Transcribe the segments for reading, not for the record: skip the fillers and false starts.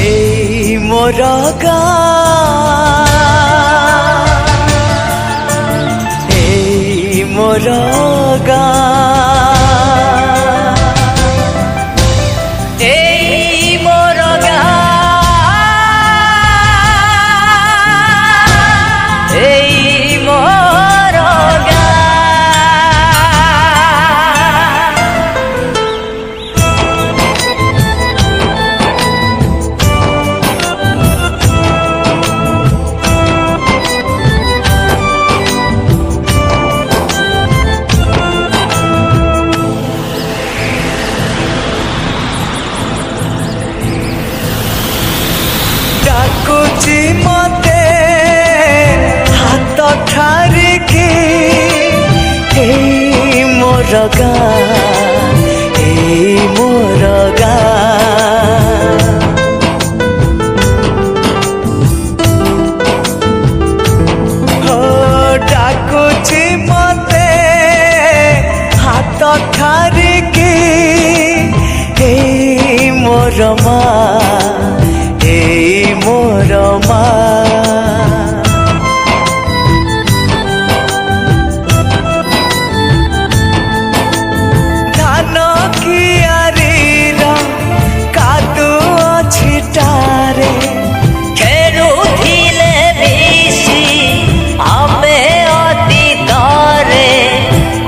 এই মোর গান, এই মোর গান, এই মোর গান, এই মোর ডাকুচি মতে হাত ঠারিকি এই মোর গান, এই মোর গান। ও ডাকুচি মতে হাত ঠারিকি এই মোর মা, এই মোর মা। ধান কিয়ারির কাদুଅ ଛିଟାରେ ଖେଳୁଥିଲେ ମିଶି ଆମେ ଅତୀତରେ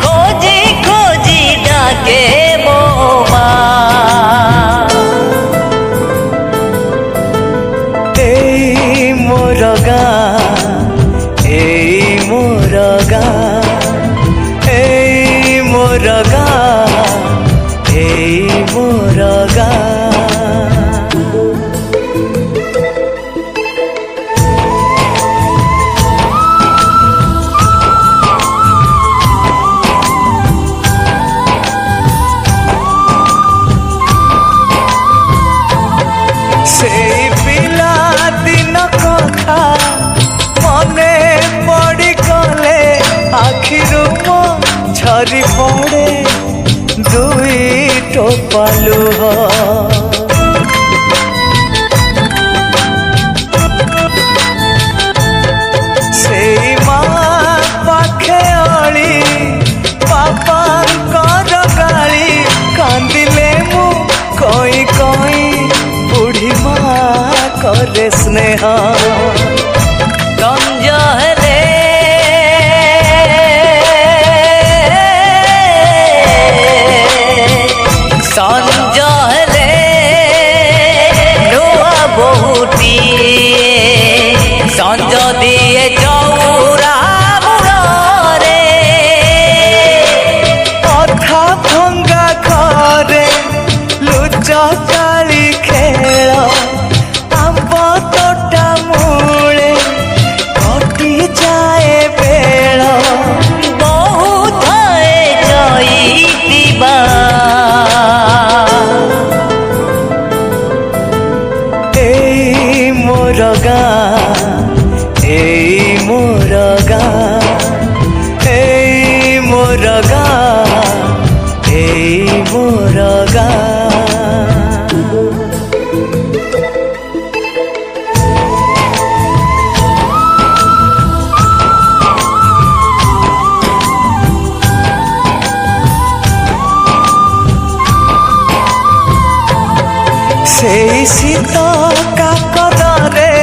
ଖୋଜି ଖୋଜି ଡାକେ ମୋ ମା। এই মোর গান, এই মোর গান, এই মোর গান, এই মোর গান। সেই পিলা দিন কথা মনে পড়ি গলে আখিরু মো ঝরি পড়ে দুই টোপা লুহ। সেই মা পাখে অଳି বাপাଙ୍କର ଗାଳି କାନ୍ଦିଲେ ମୁଁ କଇଁ କଇଁ ବୁଢ଼ୀ ମା କରେ ସ୍ନେହ। ସଞ୍ଜ ହେଲେ ସଞ୍ଜ ହେଲେ ନୂଆ ବୋହୂଟିଏ ସଞ୍ଜ ଦିଏ ଚଉରା ମୂଳରେ। ଅଧା ଭଙ୍ଗା ଘରେ ଲୁଚକାଳି ଖେଳ ଆମ୍ବ ତୋଟା ମୂଳେ କଟିଯାଏ ବେଳ। ବହୁ ଥାଏ ଚଇଥିବା এই মোর গান, এই মোর গান, এই মোর গান, এই মোর গান। সেই শীত কাকରରେ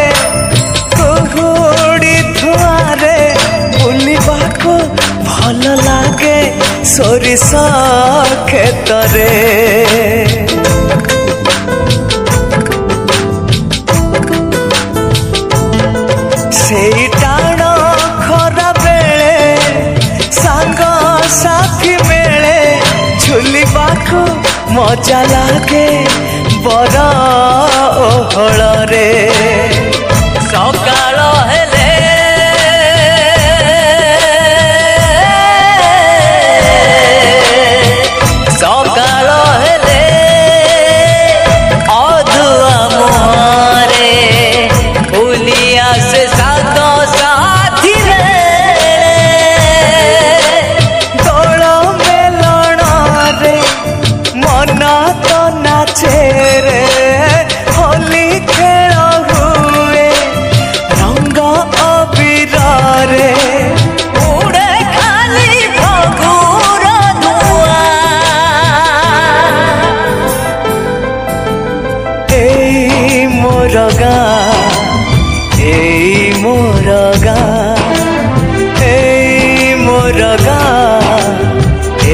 କୁହୁଡ଼ି ଧୂଆଁରେ ବୁଲିବାକୁ ଭଲ ଲାଗେ ସୋରିଷ କ୍ଷେତରେ। ସେଇ ଟାଣ ଖରା ବେଳେ ସାଙ୍ଗ ସାଥି ମେଳେ ଝୁଲିବାକୁ ମଜା ଲାଗେ। घर ओହଳରେ ସକାଳ ହେଲେ ସକାଳ ହେଲେ ଅଧୁଆ ମୁହଁରେ ବୁଲି ଆସେ ସାତ ସାଥୀ ବେଳେ ଦୋଳ ମେଲଣରେ ମନ ତ ନାଚେ ରେ ହୋଲି ଖେଳ ହୁଏ ରଙ୍ଗ ଅବିରରେ ଉଡ଼େ ଖାଲି ଫଗୁର ଧୂଆଁ ଏଇ ମୋର ଗାଁ ଏଇ ମୋର ଗାଁ ଏଇ ମୋର ଗାଁ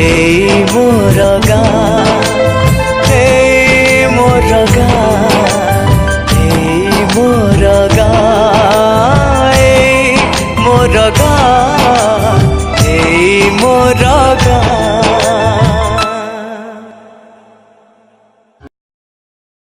ଏଇ ମୋର ଗାଁ ଏଇ ମୋର ଗାଁ ଏଇ ମୋର ଗାଁ ଏଇ ମୋର ଗାଁ ଏଇ ମୋର ଗାଁ